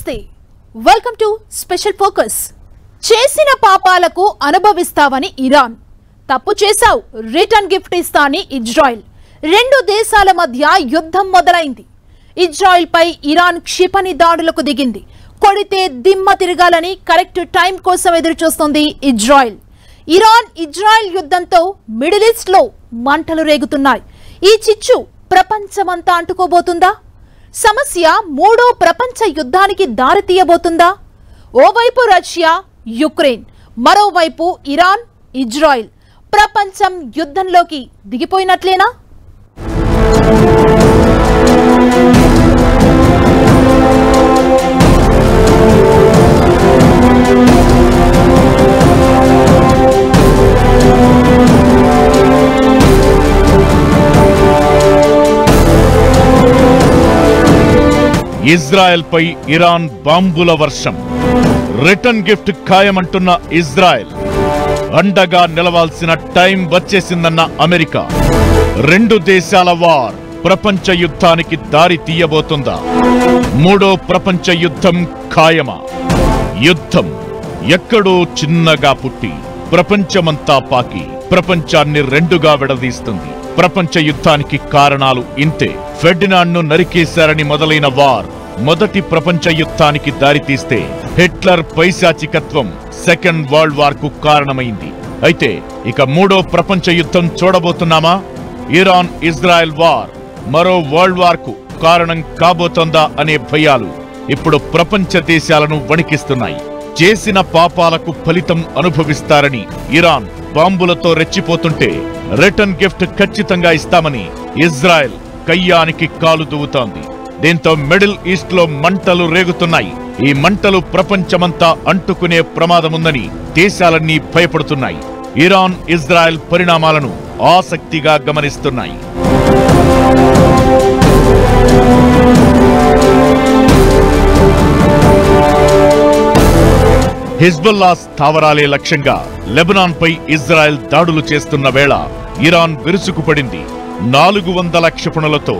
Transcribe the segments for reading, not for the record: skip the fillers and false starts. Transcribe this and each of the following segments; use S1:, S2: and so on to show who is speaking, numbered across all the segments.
S1: నమస్తే welcome to special focus. చేసిన పాపాలకు అనుభవిస్తావని ఇరాన్, తప్పు చేశావు రిటర్న్ గిఫ్ట్ ఇస్తాని ఇజ్రాయెల్. రెండు దేశాల మధ్య యుద్ధం మొదలైంది. ఇజ్రాయెల్ పై ఇరాన్ క్షిపణి దాడులకు దిగింది. కొడితే దిమ్మ తిరగాలని కరెక్ట్ టైం కోసం ఎదురు చూస్తుంది ఇజ్రాయెల్. ఇజ్రాయెల్ యుద్ధంతో మిడిల్ ఈస్ట్ లో మంటలు రేగుతున్నాయి. ఈ చిచ్చు ప్రపంచమంతా అంటుకోబోతుందా? సమస్య మూడో ప్రపంచ యుద్ధానికి దారితీయబోతుందా? ఓవైపు రష్యా, యుక్రెయిన్, మరోవైపు ఇరాన్, ఇజ్రాయెల్. ప్రపంచం యుద్ధంలోకి దిగిపోయినట్లేనా?
S2: ఇజ్రాయెల్ పై ఇరాన్ బాంబుల వర్షం. రిటర్న్ గిఫ్ట్ ఖాయమంటున్న ఇజ్రాయెల్, అండగా నిలవాల్సిన టైం వచ్చేసిందన్న అమెరికా. రెండు దేశాల వార్ ప్రపంచ యుద్ధానికి దారి తీయబోతుందా? మూడో ప్రపంచ యుద్ధం ఖాయమా? యుద్ధం ఎక్కడో చిన్నగా పుట్టి ప్రపంచమంతా పాకి ప్రపంచాన్ని రెండుగా విడదీస్తుంది. ప్రపంచ యుద్ధానికి కారణాలు ఇంతే. ఫెర్డినాండ్ను నరికేశారని మొదలైన వార్ మొదటి ప్రపంచ యుద్ధానికి దారితీస్తే హిట్లర్ పైశాచికత్వం సెకండ్ వరల్డ్ వార్ కు కారణమైంది. అయితే ఇక మూడో ప్రపంచ యుద్ధం చూడబోతున్నామా? ఇరాన్ ఇజ్రాయెల్ వార్ మరో వరల్డ్ వార్ కు కారణం కాబోతోందా అనే భయాలు ఇప్పుడు ప్రపంచ దేశాలను వణికిస్తున్నాయి. చేసిన పాపాలకు ఫలితం అనుభవిస్తారని ఇరాన్ బాంబులతో రెచ్చిపోతుంటే రిటర్న్ గిఫ్ట్ ఖచ్చితంగా ఇస్తామని ఇజ్రాయెల్ కయ్యానికి కాలు దువ్వుతోంది. దీంతో మిడిల్ ఈస్ట్ లో మంటలు రేగుతున్నాయి. ఈ మంటలు ప్రపంచమంతా అంటుకునే ప్రమాదముందని దేశాలన్నీ భయపడుతున్నాయి. ఇరాన్ ఇజ్రాయెల్ పరిణామాలను ఆసక్తిగా గమనిస్తున్నాయి. హిజ్బుల్లా స్థావరాలే లక్ష్యంగా లెబనాన్ పై ఇజ్రాయెల్ దాడులు చేస్తున్న వేళ ఇరాన్ విరుచుకుపడింది. 400 క్షిపణులతో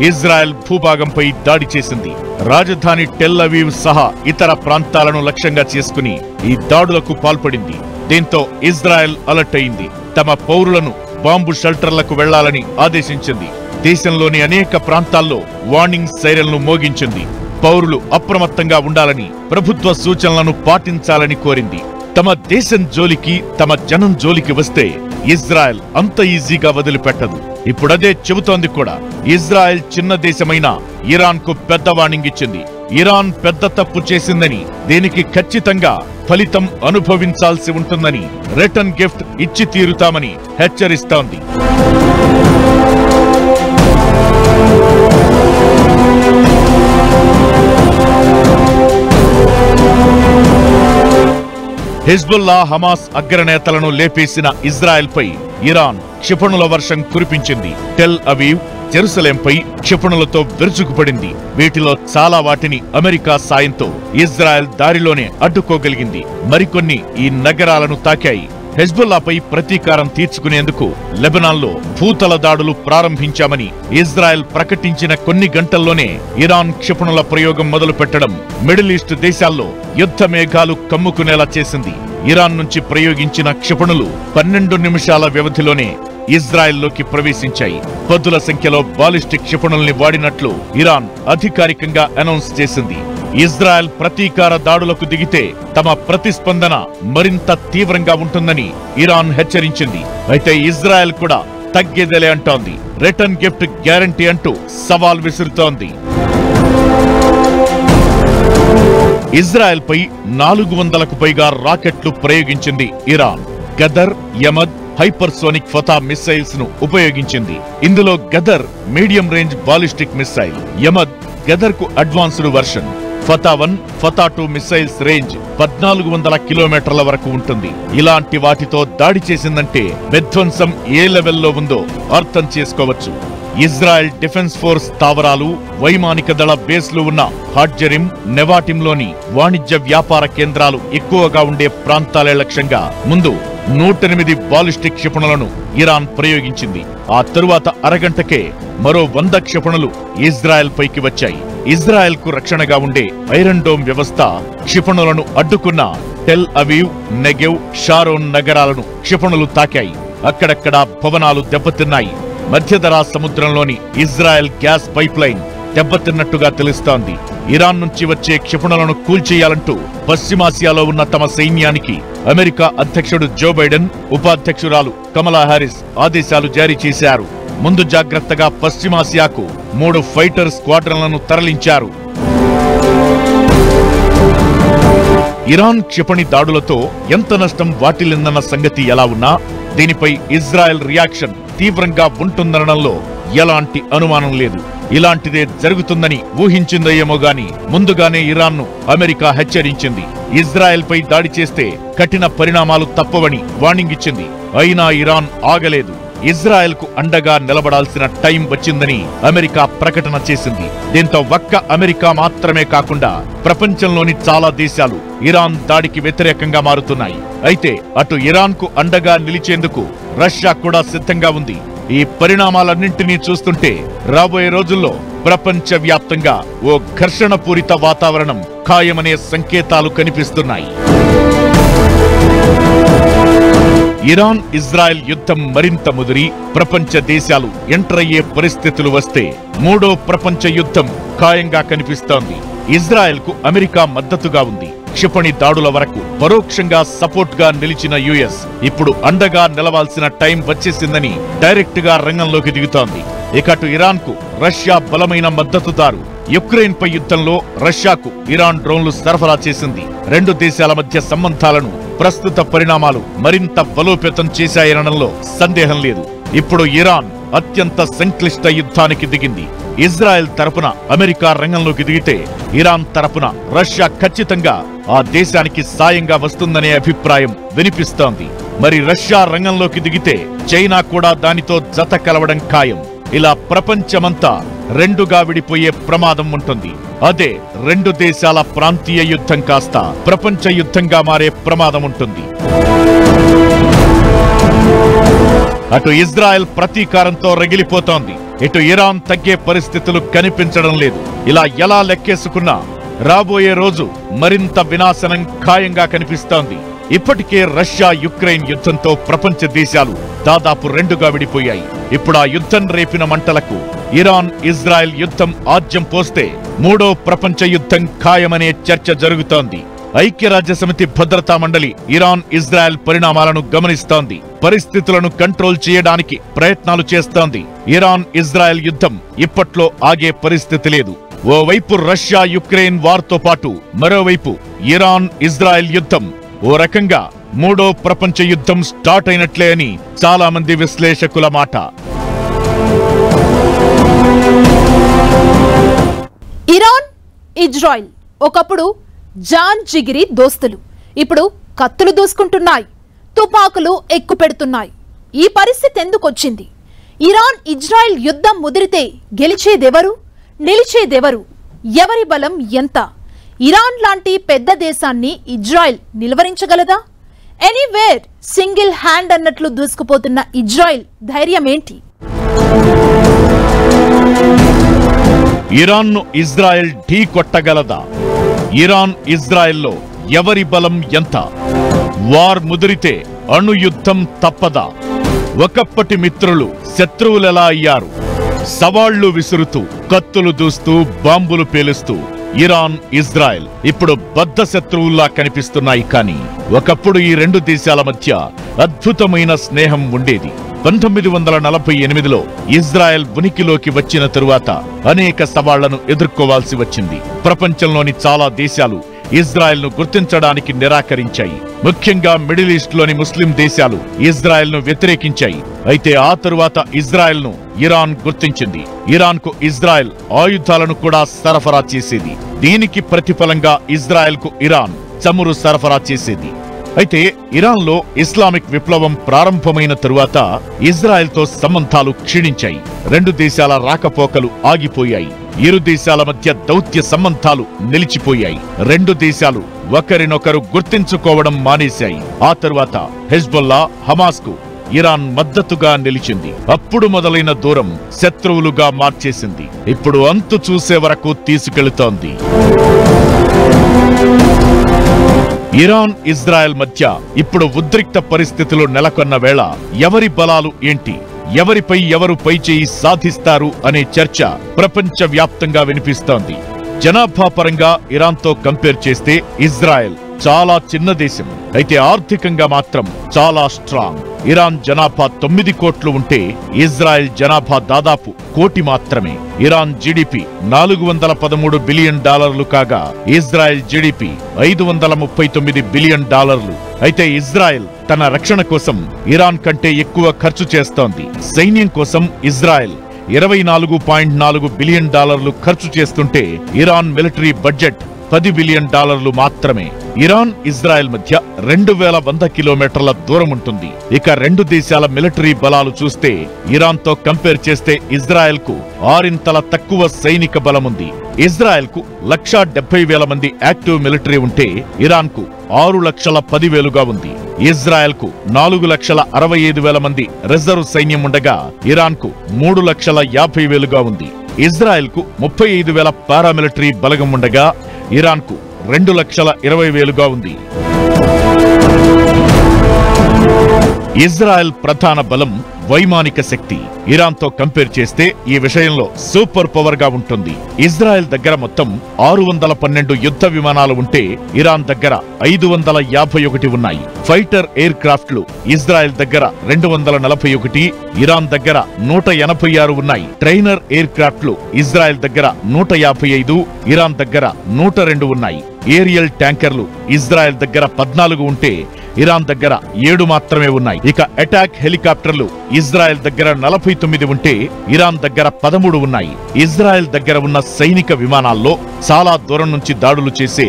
S2: ఇజ్రాయెల్ భూభాగంపై దాడి చేసింది. రాజధాని టెల్ అవీవ్ సహా ఇతర ప్రాంతాలను లక్ష్యంగా చేసుకుని ఈ దాడులకు పాల్పడింది. దీంతో ఇజ్రాయెల్ అలర్ట్ అయింది. తమ పౌరులను బాంబు షెల్టర్లకు వెళ్లాలని ఆదేశించింది. దేశంలోని అనేక ప్రాంతాల్లో వార్నింగ్ సైరన్లు మోగించింది. పౌరులు అప్రమత్తంగా ఉండాలని, ప్రభుత్వ సూచనలను పాటించాలని కోరింది. తమ దేశం జోలికి, తమ జనం జోలికి వస్తే ఇజ్రాయెల్ అంత ఈజీగా వదిలిపెట్టదు. ఇప్పుడదే చెబుతోంది కూడా. ఇజ్రాయెల్ చిన్న దేశమైన ఇరాన్ కు పెద్ద వార్నింగ్ ఇచ్చింది. ఇరాన్ పెద్ద తప్పు చేసిందని, దీనికి ఖచ్చితంగా ఫలితం అనుభవించాల్సి ఉంటుందని, రిటర్న్ గిఫ్ట్ ఇచ్చి తీరుతామని హెచ్చరిస్తోంది. హిజ్బుల్లా, హమాస్ అగ్రనేతలను లేపేసిన ఇజ్రాయెల్ పై ఇరాన్ క్షిపణుల వర్షం కురిపించింది. Tel Aviv, జెరూసలేంపై క్షిపణులతో విరుచుకుపడింది. వీటిలో చాలా వాటిని అమెరికా సాయంతో ఇజ్రాయెల్ దారిలోనే అడ్డుకోగలిగింది. మరికొన్ని ఈ నగరాలను తాకాయి. హెజ్బుల్లాపై ప్రతీకారం తీర్చుకునేందుకు లెబనాన్లో భూతల దాడులు ప్రారంభించామని ఇజ్రాయెల్ ప్రకటించిన కొన్ని గంటల్లోనే ఇరాన్ క్షిపణుల ప్రయోగం మొదలు పెట్టడం మిడిల్ ఈస్ట్ దేశాల్లో యుద్ధ మేఘాలు కమ్ముకునేలా చేసింది. ఇరాన్ నుంచి ప్రయోగించిన క్షిపణులు 12 నిమిషాల వ్యవధిలోనే ఇజ్రాయెల్లోకి ప్రవేశించాయి. పదుల సంఖ్యలో బాలిస్టిక్ క్షిపణుల్ని వాడినట్లు ఇరాన్ అధికారికంగా అనౌన్స్ చేసింది. ఇజ్రాయెల్ ప్రతీకార దాడులకు దిగితే తమ ప్రతిస్పందన మరింత తీవ్రంగా ఉంటుందని ఇరాన్ హెచ్చరించింది. అయితే ఇజ్రాయెల్ కూడా తగ్గేదేలే అంటోంది. రిటర్న్ గిఫ్ట్ గ్యారంటీ అంటూ సవాల్ విసురుతోంది. ఇజ్రాయెల్ పై 400కు పైగా రాకెట్లు ప్రయోగించింది Iran. Ghadr, Emad hypersonic Fattah missiles ను ఉపయోగించింది. ఇందులో Ghadr medium range ballistic missile, Emad Ghadr కు advanced version. Fattah 1, Fattah 2 missiles range 1400 కిలోమీటర్ల వరకు ఉంటుంది. ఇలాంటి వాటితో దాడి చేసిందంటే విధ్వంసం ఏ లెవెల్లో ఉందో అర్థం చేసుకోవచ్చు. ఇజ్రాయెల్ డిఫెన్స్ ఫోర్స్ స్థావరాలు, వైమానిక దళ బేస్లు ఉన్న హాడ్జరిమ్, నెవాటింలోని వాణిజ్య వ్యాపార కేంద్రాలు ఎక్కువగా ఉండే ప్రాంతాలే లక్ష్యంగా ముందు 108 బాలిస్టిక్ క్షిపణులను ఇరాన్ ప్రయోగించింది. ఆ తరువాత అరగంటకే మరో 100 క్షిపణులు ఇజ్రాయెల్ పైకి వచ్చాయి. ఇజ్రాయెల్ కు రక్షణగా ఉండే ఐరన్ డోమ్ వ్యవస్థ క్షిపణులను అడ్డుకున్న టెల్ అవీవ్, నెగెవ్, షారోన్ నగరాలను క్షిపణులు తాకాయి. అక్కడక్కడ భవనాలు దెబ్బతిన్నాయి. మధ్యధరా సముద్రంలోని ఇజ్రాయెల్ గ్యాస్ పైప్ లైన్ దెబ్బతిన్నట్టుగా తెలుస్తోంది. ఇరాన్ నుంచి వచ్చే క్షిపణులను కూల్చేయాలంటూ పశ్చిమాసియాలో ఉన్న తమ సైన్యానికి అమెరికా అధ్యక్షుడు జో బైడెన్, ఉపాధ్యక్షురాలు కమలా హారిస్ ఆదేశాలు జారీ చేశారు. ముందు జాగ్రత్తగా పశ్చిమాసియాకు 3 ఫైటర్ స్క్వాడ్రన్లను తరలించారు. ఇరాన్ క్షిపణి దాడులతో ఎంత నష్టం వాటిల్లిందన్న సంగతి ఎలా ఉన్నా దీనిపై ఇజ్రాయెల్ రియాక్షన్ తీవ్రంగా ఉంటుందనడంలో ఎలాంటి అనుమానం లేదు. ఇలాంటిదే జరుగుతుందని ఊహించిందేమో గాని ముందుగానే ఇరాన్ను అమెరికా హెచ్చరించింది. ఇజ్రాయెల్ పై దాడి చేస్తే కఠిన పరిణామాలు తప్పవని వార్నింగ్ ఇచ్చింది. అయినా ఇరాన్ ఆగలేదు. ఇజ్రాయెల్ కు అండగా నిలబడాల్సిన టైం వచ్చిందని అమెరికా ప్రకటన చేసింది. దీంతో ఒక్క అమెరికా మాత్రమే కాకుండా ప్రపంచంలోని చాలా దేశాలు ఇరాన్ దాడికి వ్యతిరేకంగా మారుతున్నాయి. అయితే అటు ఇరాన్ కు అండగా నిలిచేందుకు రష్యా కూడా సిద్ధంగా ఉంది. ఈ పరిణామాలన్నింటినీ చూస్తుంటే రాబోయే రోజుల్లో ప్రపంచ వ్యాప్తంగా ఓ ఘర్షణ పూరిత వాతావరణం ఖాయమనే సంకేతాలు కనిపిస్తున్నాయి. ఇరాన్ ఇజ్రాయెల్ యుద్ధం మరింత ముదిరి ప్రపంచ దేశాలు ఎంటర్ అయ్యే పరిస్థితులు వస్తే 3వ ప్రపంచ యుద్ధం ఖాయంగా కనిపిస్తోంది. ఇజ్రాయెల్ కు అమెరికా మద్దతుగా ఉంది. క్షిపణి దాడుల వరకు పరోక్షంగా సపోర్ట్ గా నిలిచిన యుఎస్ ఇప్పుడు అండగా నిలవాల్సిన టైం వచ్చేసిందని డైరెక్ట్ గా రంగంలోకి దిగుతోంది. ఇకటు ఇరాన్ కు రష్యా బలమైన మద్దతుదారు. యుక్రెయిన్ పై యుద్ధంలో రష్యాకు ఇరాన్ డ్రోన్లు సరఫరా చేసింది. 2 దేశాల మధ్య సంబంధాలను ప్రస్తుత పరిణామాలు మరింత బలోపేతం చేశాయనడంలో సందేహం లేదు. ఇప్పుడు ఇరాన్ అత్యంత సంక్లిష్ట యుద్ధానికి దిగింది. ఇజ్రాయెల్ తరపున అమెరికా రంగంలోకి దిగితే ఇరాన్ తరపున రష్యా ఖచ్చితంగా ఆ దేశానికి సాయంగా వస్తుందనే అభిప్రాయం వినిపిస్తోంది. మరి రష్యా రంగంలోకి దిగితే చైనా కూడా దానితో జత కలవడం ఖాయం. ఇలా ప్రపంచమంతా 2గా విడిపోయే ప్రమాదం ఉంటుంది. అదే 2 దేశాల ప్రాంతీయ యుద్ధం కాస్త ప్రపంచ యుద్ధంగా మారే ప్రమాదం ఉంటుంది. అటు ఇజ్రాయెల్ ప్రతీకారంతో రగిలిపోతోంది. ఇటు ఇరాన్ తగ్గే పరిస్థితులు కనిపించడం లేదు. ఇలా ఎలా లెక్కేసుకున్నా రాబోయే రోజు మరింత వినాశనం ఖాయంగా కనిపిస్తోంది. ఇప్పటికే రష్యా యుక్రెయిన్ యుద్ధంతో ప్రపంచ దేశాలు దాదాపు 2గా విడిపోయాయి. ఇప్పుడు ఆ యుద్ధం రేపిన మంటలకు ఇరాన్ ఇజ్రాయెల్ యుద్ధం ఆజ్యం పోస్తే 3వ ప్రపంచ యుద్ధం ఖాయమనే చర్చ జరుగుతోంది. ఐక్యరాజ్యసమితి భద్రతా మండలి ఇరాన్ ఇజ్రాయెల్ పరిణామాలను గమనిస్తోంది. పరిస్థితులను కంట్రోల్ చేయడానికి ప్రయత్నాలు చేస్తోంది. ఇరాన్ ఇజ్రాయెల్ యుద్ధం ఇప్పట్లో ఆగే పరిస్థితి లేదు. ఓవైపు రష్యా యుక్రెయిన్ వార్తో పాటు మరోవైపు ఇరాన్ ఇజ్రాయెల్ యుద్ధం ఓ రకంగా 3వ ప్రపంచ యుద్ధం స్టార్ట్ అయినట్లే అని చాలా మంది విశ్లేషకుల మాట.
S1: ఇరాన్ ఇజ్రాయెల్ ఒకప్పుడు జాన్ జిగిరి దోస్తులు. ఇప్పుడు కత్తులు దూసుకుంటున్నాయి, తుపాకులు ఎక్కుపెడుతున్నాయి. ఈ పరిస్థితి ఎందుకొచ్చింది? ఇరాన్ ఇజ్రాయెల్ యుద్ధం ముదిరితే గెలిచేదెవరు, నిలిచేదెవరు, ఎవరి బలం ఎంత? ఇరాన్ లాంటి పెద్ద దేశాన్ని ఇజ్రాయెల్ నిలువరించగలదా? ఎనీవేర్ సింగిల్ హ్యాండ్ అన్నట్లు దూసుకుపోతున్న ఇజ్రాయెల్ ధైర్యం ఏంటి?
S2: ఇరాన్ను ఇజ్రాయెల్ ఢీ కొట్టగలదా? ఇరాన్ ఇజ్రాయెల్లో ఎవరి బలం ఎంత? వార్ ముదిరితే అణుయుద్ధం తప్పదా? ఒకప్పటి మిత్రులు శత్రువులెలా అయ్యారు? సవాళ్లు విసురుతూ, కత్తులు దూస్తూ, బాంబులు పేలుస్తూ ఇరాన్ ఇజ్రాయెల్ ఇప్పుడు బద్ధ శత్రువుల్లా కనిపిస్తున్నాయి. కానీ ఒకప్పుడు ఈ 2 దేశాల మధ్య అద్భుతమైన స్నేహం ఉండేది. 1948లో ఇజ్రాయెల్ ఉనికిలోకి వచ్చిన తరువాత అనేక సవాళ్లను ఎదుర్కోవాల్సి వచ్చింది. ప్రపంచంలోని చాలా దేశాలు ఇజ్రాయెల్ ను గుర్తించడానికి నిరాకరించాయి. ముఖ్యంగా మిడిల్ ఈస్ట్ లోని ముస్లిం దేశాలు ఇజ్రాయెల్ ను వ్యతిరేకించాయి. అయితే ఆ తరువాత ఇజ్రాయెల్ ను ఇరాన్ గుర్తించింది. ఇరాన్ కు ఇజ్రాయెల్ ఆయుధాలను కూడా సరఫరా చేసేది. దీనికి ప్రతిఫలంగా ఇజ్రాయెల్ కు ఇరాన్ చమురు సరఫరా చేసేది. అయితే ఇరాన్ లో ఇస్లామిక్ విప్లవం ప్రారంభమైన తరువాత ఇజ్రాయెల్ తో సంబంధాలు క్షీణించాయి. 2 దేశాల రాకపోకలు ఆగిపోయాయి. ఇరు దేశాల మధ్య దౌత్య సంబంధాలు నిలిచిపోయాయి. 2 దేశాలు ఒకరినొకరు గుర్తించుకోవడం మానేశాయి. ఆ తరువాత హెజ్బొల్లా, హమాస్ కు ఇరాన్ మద్దతుగా నిలిచింది. అప్పుడు మొదలైన దూరం శత్రువులుగా మార్చేసింది. ఇప్పుడు అంతు చూసే వరకు తీసుకెళుతోంది. ఇరాన్ ఇజ్రాయెల్ మధ్య ఇప్పుడు ఉద్రిక్త పరిస్థితులు నెలకొన్న వేళ ఎవరి బలాలు ఏంటి, ఎవరిపై ఎవరు పైచేయి సాధిస్తారు అనే చర్చ ప్రపంచవ్యాప్తంగా వినిపిస్తోంది. జనాభా పరంగా ఇరాన్తో కంపేర్ చేస్తే ఇజ్రాయెల్ చాలా చిన్న దేశం. అయితే ఆర్థికంగా మాత్రం చాలా స్ట్రాంగ్. ఇరాన్ జనాభా 9 కోట్లు ఉంటే ఇజ్రాయెల్ జనాభా దాదాపు 1 కోటి మాత్రమే. ఇరాన్ జీడీపీ $413 బిలియన్ కాగా ఇజ్రాయెల్ జీడీపీ $539 బిలియన్. అయితే ఇజ్రాయెల్ తన రక్షణ కోసం ఇరాన్ కంటే ఎక్కువ ఖర్చు చేస్తోంది. సైన్యం కోసం ఇజ్రాయెల్ $24.4 బిలియన్ ఖర్చు చేస్తుంటే ఇరాన్ మిలిటరీ బడ్జెట్ $10 బిలియన్ మాత్రమే. ఇరాన్ ఇజ్రాయెల్ మధ్య 2100 కిలోమీటర్ల దూరం ఉంటుంది. ఇక రెండు దేశాల మిలిటరీ బలాలు చూస్తే ఇరాన్తో కంపేర్ చేస్తే ఇజ్రాయెల్ కు 6 తక్కువ సైనిక బలముంది. ఇజ్రాయెల్ కు 1,70,000 మంది యాక్టివ్ మిలిటరీ ఉంటే ఇరాన్ కు 6,10,000గా ఉంది. ఇజ్రాయెల్ కు 4,65,000 మంది రిజర్వ్ సైన్యం ఉండగా ఇరాన్ కు 3,50,000గా ఉంది. ఇజ్రాయెల్ కు 35,000 పారామిలిటరీ బలగం ఉండగా ఇరాన్ కు 2,20,000గా ఉంది. ఇజ్రాయెల్ ప్రధాన బలం వైమానిక శక్తి. ఇరాన్తో కంపేర్ చేస్తే ఈ విషయంలో సూపర్ పవర్ గా ఉంటుంది. ఇజ్రాయెల్ దగ్గర మొత్తం 612 యుద్ధ విమానాలు ఉంటే ఇరాన్ దగ్గర 551 ఉన్నాయి. ఫైటర్ ఎయిర్ క్రాఫ్ట్లు ఇజ్రాయెల్ దగ్గర 241, ఇరాన్ దగ్గర 186 ఉన్నాయి. ట్రైనర్ ఎయిర్ క్రాఫ్ట్లు ఇజ్రాయెల్ దగ్గర 155, ఇరాన్ దగ్గర 102 ఉన్నాయి. ఏరియల్ ట్యాంకర్లు ఇజ్రాయెల్ దగ్గర 14 ఉంటే ఇరాన్ దగ్గర 7 మాత్రమే ఉన్నాయి. ఇక అటాక్ హెలికాప్టర్లు ఇజ్రాయెల్ దగ్గర 49 ఉంటే ఇరాన్ దగ్గర 13 ఉన్నాయి. ఇజ్రాయెల్ దగ్గర ఉన్న సైనిక విమానాల్లో చాలా దూరం నుంచి దాడులు చేసే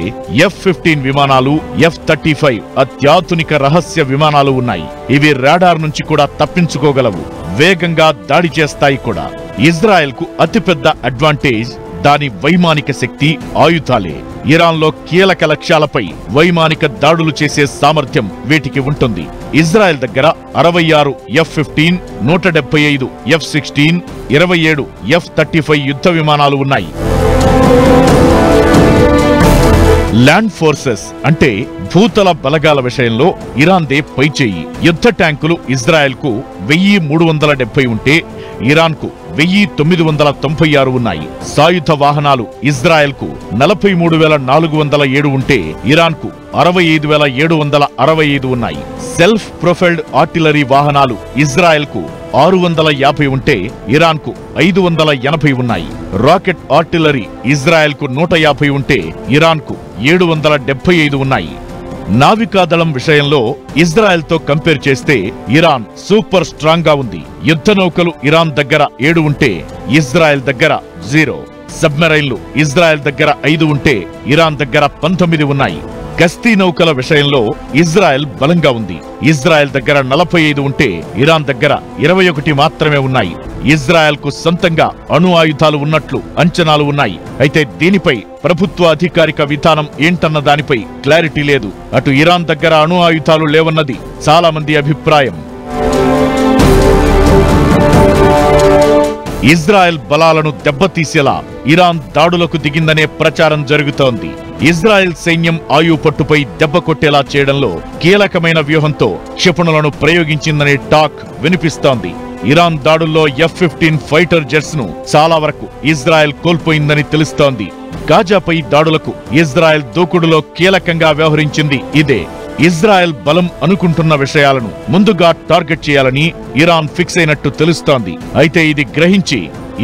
S2: F-15 విమానాలు, F-35 అత్యాధునిక రహస్య విమానాలు ఉన్నాయి. ఇవి రాడార్ నుంచి కూడా తప్పించుకోగలవు, వేగంగా దాడి చేస్తాయి కూడా. ఇజ్రాయెల్ కు అతిపెద్ద అడ్వాంటేజ్ దాని వైమానిక శక్తి, ఆయుధాలే. ఇరాన్లో కీలక లక్ష్యాలపై వైమానిక దాడులు చేసే సామర్థ్యం వీటికి ఉంటుంది. ఇజ్రాయెల్ దగ్గర 66 F-15, 175 F-16, 27 F-35 యుద్ధ విమానాలు ఉన్నాయి. ల్యాండ్ ఫోర్సెస్ అంటే భూతల బలగాల విషయంలో ఇరాన్దే పైచేయి. యుద్ధ ట్యాంకులు ఇజ్రాయెల్ కు 1,370 ఉంటే ఇరాన్ కు 1,996 ఉన్నాయి. సాయుధ వాహనాలు ఇజ్రాయెల్ కు 43,407 ఉంటే ఇరాన్ కు 65,765 ఉన్నాయి. సెల్ఫ్ ప్రొఫైల్డ్ ఆర్టిలరీ వాహనాలు ఇజ్రాయెల్ కు 650 ఉంటే ఇరాన్ కు 580 ఉన్నాయి. రాకెట్ ఆర్టిలరీ ఇజ్రాయెల్ కు 150 ఉంటే ఇరాన్ కు 775 ఉన్నాయి. నావికాదళం విషయంలో ఇజ్రాయెల్ తో కంపేర్ చేస్తే ఇరాన్ సూపర్ స్ట్రాంగ్ గా ఉంది. యుద్ధ నౌకలు ఇరాన్ దగ్గర 7 ఉంటే ఇజ్రాయెల్ దగ్గర 0. సబ్మెరైన్లు ఇజ్రాయెల్ దగ్గర 5 ఉంటే ఇరాన్ దగ్గర 19 ఉన్నాయి. గస్తీ నౌకల విషయంలో ఇజ్రాయెల్ బలంగా ఉంది. ఇజ్రాయెల్ దగ్గర 45 ఉంటే ఇరాన్ దగ్గర 21 మాత్రమే ఉన్నాయి. ఇజ్రాయెల్ కు సొంతంగా అణు ఆయుధాలు ఉన్నట్లు అంచనాలు ఉన్నాయి. అయితే దీనిపై ప్రభుత్వ అధికారిక విధానం ఏంటన్న దానిపై క్లారిటీ లేదు. అటు ఇరాన్ దగ్గర అణు ఆయుధాలు లేవన్నది చాలా మంది అభిప్రాయం. ఇజ్రాయెల్ బలాలను దెబ్బతీసేలా ఇరాన్ దాడులకు దిగిందనే ప్రచారం జరుగుతోంది. ఇజ్రాయెల్ సైన్యం ఆయు పట్టుపై దెబ్బ కొట్టేలా చేయడంలో కీలకమైన వ్యూహంతో క్షిపణులను ప్రయోగించిందనే టాక్ వినిపిస్తోంది. ఇరాన్ దాడుల్లో F-15 ఫైటర్ జెట్స్ ను చాలా వరకు ఇజ్రాయెల్ కోల్పోయిందని తెలుస్తోంది. గాజాపై దాడులకు ఇజ్రాయెల్ దూకుడులో కీలకంగా వ్యవహరించింది ఇదే. ఇజ్రాయెల్ బలం అనుకుంటున్న విషయాలను ముందుగా టార్గెట్ చేయాలని ఇరాన్ ఫిక్స్ అయినట్టు తెలుస్తోంది. అయితే ఇది గ్రహించి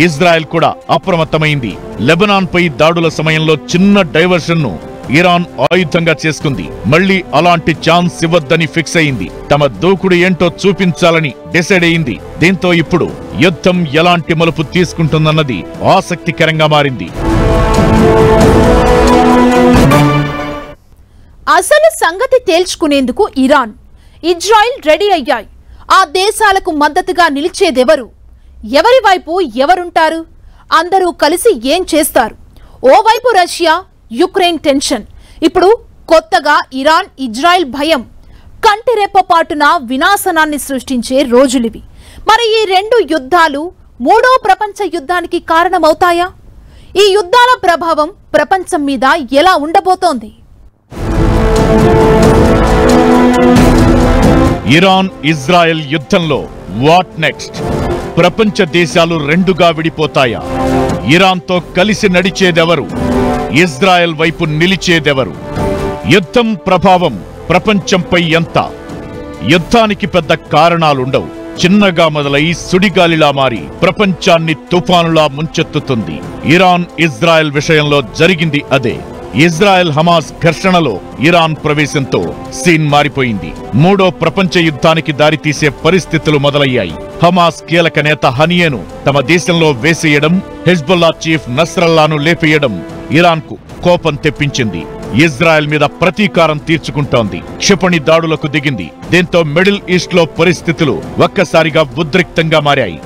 S2: ఇజ్రాయెల్ కూడా అప్రమత్తమైంది. లెబనాన్ పై దాడుల సమయంలో చిన్న డైవర్షన్ ను ఇరాన్ ఆయుధంగా చేసుకుంది. మళ్లీ అలాంటి ఛాన్స్ ఇవ్వద్దని ఫిక్స్ అయింది. తమ దూకుడు ఏంటో చూపించాలని డిసైడ్ అయింది. దీంతో ఇప్పుడు యుద్ధం ఎలాంటి మలుపు తీసుకుంటుందన్నది ఆసక్తికరంగా మారింది.
S1: అసలు సంగతి తేల్చుకునేందుకు ఇరాన్, ఇజ్రాయెల్ రెడీ అయ్యాయి. ఆ దేశాలకు మద్దతుగా నిలిచేదెవరు? ఎవరి వైపు ఎవరుంటారు? అందరూ కలిసి ఏం చేస్తారు? ఓవైపు రష్యా, యుక్రెయిన్ టెన్షన్, ఇప్పుడు కొత్తగా ఇరాన్ ఇజ్రాయెల్ భయం. కంటిరెప్ప పాటున వినాశనాన్ని సృష్టించే రోజులివి. మరి ఈ రెండు యుద్ధాలు మూడో ప్రపంచ యుద్ధానికి కారణమవుతాయా? ఈ యుద్ధాల ప్రభావం ప్రపంచం మీద ఎలా ఉండబోతోంది?
S2: ఇరాన్ ఇజ్రాయెల్ యుద్ధంలో వాట్ నెక్స్ట్? ప్రపంచ దేశాలు రెండుగా విడిపోతాయా? ఇరాన్తో కలిసి నడిచేదెవరు? ఇజ్రాయెల్ వైపు నిలిచేదెవరు? యుద్ధం ప్రభావం ప్రపంచంపై ఎంత? యుద్ధానికి పెద్ద కారణాలుండవు. చిన్నగా మొదలై సుడిగాలిలా మారి ప్రపంచాన్ని తుఫానులా ముంచెత్తుతుంది. ఇరాన్ ఇజ్రాయెల్ విషయంలో జరిగింది అదే. ఇజ్రాయెల్ హమాస్ ఘర్షణలో ఇరాన్ ప్రవేశంతో సీన్ మారిపోయింది. మూడో ప్రపంచ యుద్ధానికి దారితీసే పరిస్థితులు మొదలయ్యాయి. హమాస్ కీలక నేత హనియేను తమ దేశంలో వేసేయడం, హెజ్బుల్లా చీఫ్ నస్రల్లాను లేపేయడం ఇరాన్కు కోపం తెప్పించింది. ఇజ్రాయెల్ మీద ప్రతీకారం తీర్చుకుంటోంది. క్షిపణి దాడులకు దిగింది. దీంతో మిడిల్ ఈస్ట్ లో పరిస్థితులు ఒక్కసారిగా ఉద్రిక్తంగా మారాయి.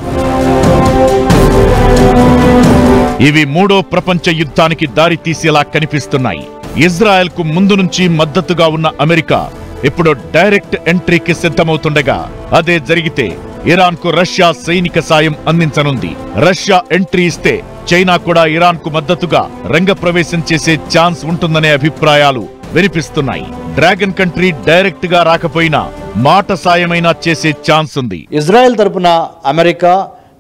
S2: ఇవి మూడో ప్రపంచ యుద్ధానికి దారి తీసేలా కనిపిస్తున్నాయి. ఇజ్రాయెల్ కు ముందు నుంచి మద్దతుగా ఉన్న అమెరికా ఇప్పుడు డైరెక్ట్ ఎంట్రీకి సిద్ధమవుతుండగా, అదే జరిగితే ఇరాన్ కు రష్యా సైనిక సాయం అందించనుంది. రష్యా ఎంట్రీ ఇస్తే చైనా కూడా ఇరాన్ కు మద్దతుగా రంగప్రవేశం చేసే ఛాన్స్ ఉంటుందనే అభిప్రాయాలు వినిపిస్తున్నాయి. డ్రాగన్ కంట్రీ డైరెక్ట్ గా రాకపోయినా మాట సాయమైనా చేసే ఛాన్స్ ఉంది.
S3: ఇజ్రాయెల్ తరపున అమెరికా,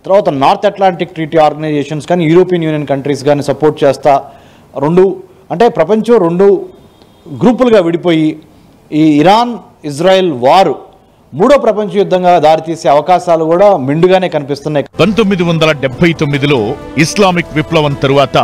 S3: తర్వాత నార్త్ అట్లాంటిక్ ట్రీటీ ఆర్గనైజేషన్స్ కానీ, యూరోపియన్ యూనియన్ కంట్రీస్ కానీ సపోర్ట్ చేస్తా ప్రపంచం రెండు గ్రూపులుగా విడిపోయి ఈ ఇరాన్ ఇజ్రాయెల్ వారు మూడో ప్రపంచ యుద్ధంగా దారితీసే అవకాశాలు కూడా మెండుగానే కనిపిస్తున్నాయి.
S2: 1979లో ఇస్లామిక్ విప్లవం తరువాత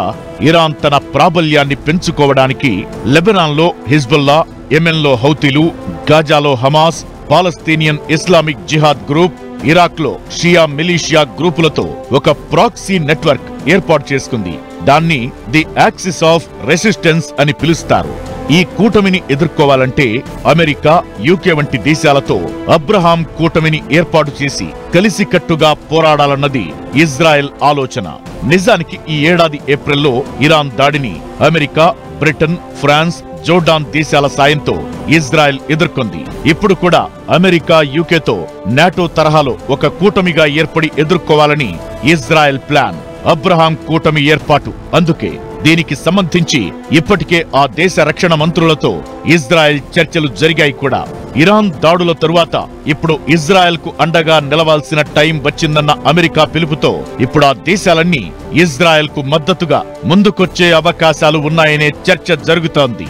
S2: ఇరాన్ తన ప్రాబల్యాన్ని పెంచుకోవడానికి లెబనాన్లో హిజ్బుల్లా, యెమెన్లో హౌతీలు, గాజాలో హమాస్, పాలస్తీనియన్ ఇస్లామిక్ జిహాద్ గ్రూప్, ఇరాక్లో షియా మిలీషియా గ్రూపులతో ఒక ప్రాక్సీ నెట్వర్క్ ఏర్పాటు చేసుకుంది. దాన్ని ది యాక్సిస్ ఆఫ్ రెసిస్టెన్స్ అని పిలుస్తారు. ఈ కూటమిని ఎదుర్కోవాలంటే అమెరికా, యూకే వంటి దేశాలతో అబ్రహాం కూటమిని ఏర్పాటు చేసి కలిసికట్టుగా పోరాడాలన్నది ఇజ్రాయెల్ ఆలోచన. నిజానికి ఈ ఏడాది ఏప్రిల్లో ఇరాన్ దాడిని అమెరికా, బ్రిటన్, ఫ్రాన్స్, జోర్డాన్ దేశాల సాయంతో ఇజ్రాయెల్ ఎదుర్కొంది. ఇప్పుడు కూడా అమెరికా, యూకేతో నాటో తరహాలో ఒక కూటమిగా ఏర్పడి ఎదుర్కోవాలని ఇజ్రాయెల్ ప్లాన్. అబ్రహాం కూటమి ఏర్పాటు అందుకే. దీనికి సంబంధించి ఇప్పటికే ఆ దేశ రక్షణ మంత్రులతో ఇజ్రాయెల్ చర్చలు జరిగాయి కూడా. ఇరాన్ దాడుల తరువాత ఇప్పుడు ఇజ్రాయెల్ కు అండగా నిలవాల్సిన టైం వచ్చిందన్న అమెరికా పిలుపుతో ఇప్పుడు ఆ దేశాలన్నీ ఇజ్రాయెల్ కు మద్దతుగా ముందుకొచ్చే అవకాశాలు ఉన్నాయనే చర్చ జరుగుతోంది.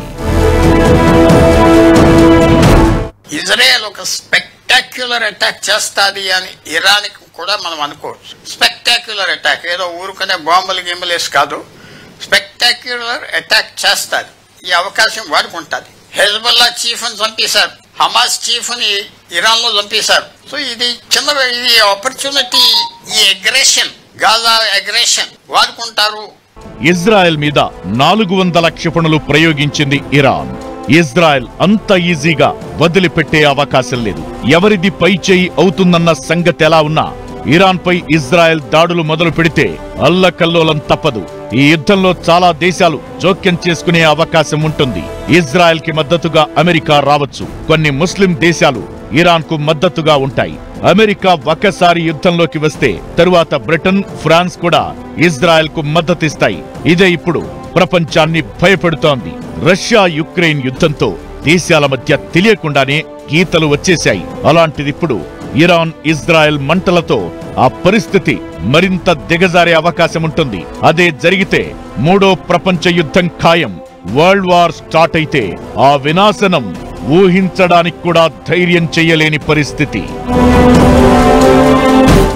S4: ఇజ్రాయెల్ ఒక స్పెక్టాక్యులర్ అటాక్ చేస్తాది అని ఇరాన్ కూడా మనం అనుకోవచ్చు. స్పెక్టాక్యులర్ అటాక్, ఏదో ఊరుకునే బాంబులు గిమ్మలేసి కాదు, స్పెక్టాక్యులర్ అటాక్ చేస్తారు. ఈ అవకాశం వాడుకుంటుంది. హెజ్బుల్లా చీఫ్ ని చంపేశారు, హమాస్ చీఫ్ ని ఇరాన్ లో చంపేశారు. సో ఇది ఇది ఆపర్చునిటీ, ఈ అగ్రెషన్, గాజా అగ్రెషన్ వాడుకుంటారు.
S2: ఇజ్రాయెల్ మీద 400 క్షిపణులు ప్రయోగించింది ఇరాన్. ఇజ్రాయెల్ అంత ఈజీగా వదిలిపెట్టే అవకాశం లేదు. ఎవరిది పై చేయి అవుతుందన్న సంగతి ఎలా ఉన్నా ఇరాన్ పై ఇజ్రాయెల్ దాడులు మొదలు పెడితే అల్లకల్లోలం తప్పదు. ఈ యుద్ధంలో చాలా దేశాలు జోక్యం చేసుకునే అవకాశం ఉంటుంది. ఇజ్రాయెల్ కి మద్దతుగా అమెరికా రావచ్చు. కొన్ని ముస్లిం దేశాలు ఇరాన్ కు మద్దతుగా ఉంటాయి. అమెరికా ఒక్కసారి యుద్ధంలోకి వస్తే తరువాత బ్రిటన్, ఫ్రాన్స్ కూడా ఇజ్రాయెల్ కు మద్దతిస్తాయి. ఇదే ఇప్పుడు ప్రపంచాన్ని భయపెడుతోంది. రష్యా యుక్రెయిన్ యుద్ధంతో దేశాల మధ్య తెలియకుండానే గీతలు వచ్చేశాయి. అలాంటిదిప్పుడు ఇరాన్ ఇజ్రాయెల్ మంటలతో ఆ పరిస్థితి మరింత దిగజారే అవకాశం ఉంటుంది. అదే జరిగితే మూడో ప్రపంచ యుద్ధం ఖాయం. వరల్డ్ వార్ స్టార్ట్ అయితే ఆ వినాశనం ఊహించడానికి కూడా ధైర్యం చెయ్యలేని పరిస్థితి.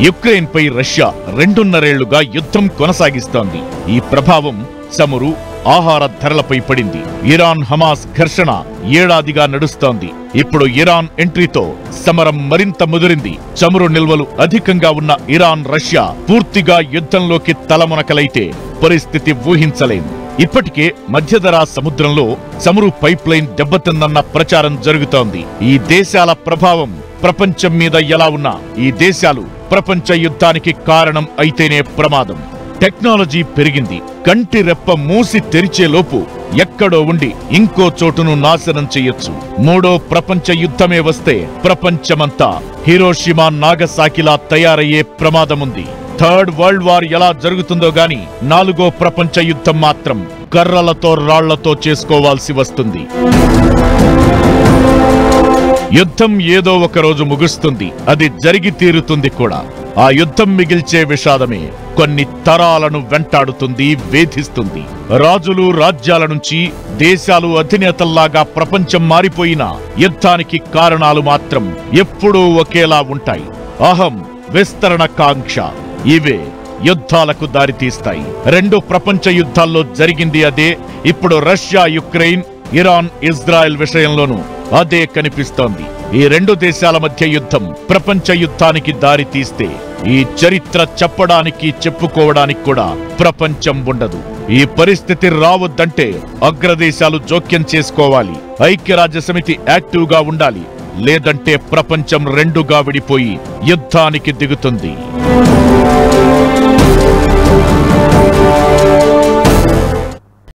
S2: యుక్రెయిన్ పై రష్యా 2.5 ఏళ్లుగా యుద్ధం కొనసాగిస్తోంది. ఈ ప్రభావం చమురు, ఆహార ధరలపై పడింది. ఇరాన్ హమాస్ ఘర్షణ ఏడాదిగా నడుస్తోంది. ఇప్పుడు ఇరాన్ ఎంట్రీతో సమరం మరింత ముదిరింది. చమురు నిల్వలు అధికంగా ఉన్న ఇరాన్, రష్యా పూర్తిగా యుద్ధంలోకి తలమునకలైతే పరిస్థితి ఊహించలేం. ఇప్పటికే మధ్యధరా సముద్రంలో చమురు పైప్ లైన్ దెబ్బతిందన్న ప్రచారం జరుగుతోంది. ఈ దేశాల ప్రభావం ప్రపంచం మీద ఎలా ఉన్నా ఈ దేశాలు ప్రపంచ యుద్ధానికి కారణం అయితేనే ప్రమాదం. టెక్నాలజీ పెరిగింది. కంటి రెప్ప మూసి తెరిచేలోపు ఎక్కడో ఉండి ఇంకో చోటును నాశనం చెయ్యొచ్చు. మూడో ప్రపంచ యుద్ధమే వస్తే ప్రపంచమంతా హిరోషిమా నాగసాకిలా తయారయ్యే ప్రమాదముంది. థర్డ్ వరల్డ్ వార్ ఎలా జరుగుతుందో గాని నాలుగో ప్రపంచ యుద్ధం మాత్రం కర్రలతో రాళ్లతో చేసుకోవాల్సి వస్తుంది. యుద్ధం ఏదో ఒక రోజు ముగుస్తుంది. అది జరిగి తీరుతుంది కూడా. ఆ యుద్ధం మిగిల్చే విషాదమే కొన్ని తరాలను వెంటాడుతుంది, వేధిస్తుంది. రాజులు రాజ్యాల నుంచి దేశాలు అధినేతల్లాగా ప్రపంచం మారిపోయినా యుద్ధానికి కారణాలు మాత్రం ఎప్పుడూ ఒకేలా ఉంటాయి. అహం, విస్తరణ కాంక్ష ఇవే యుద్ధాలకు దారితీస్తాయి. రెండు ప్రపంచ యుద్ధాల్లో జరిగింది అదే. ఇప్పుడు రష్యా యుక్రెయిన్, ఇరాన్ ఇజ్రాయెల్ విషయంలోనూ అదే కనిపిస్తోంది. ఈ రెండు దేశాల మధ్య యుద్ధం ప్రపంచ యుద్ధానికి దారి తీస్తే ఈ చరిత్ర చెప్పడానికి చెప్పుకోవడానికి కూడా ప్రపంచం ఉండదు. ఈ పరిస్థితి రావద్దంటే అగ్రదేశాలు జోక్యం చేసుకోవాలి. ఐక్యరాజ్య సమితి యాక్టివ్గా ఉండాలి. లేదంటే ప్రపంచం రెండుగా విడిపోయి యుద్ధానికి దిగుతుంది.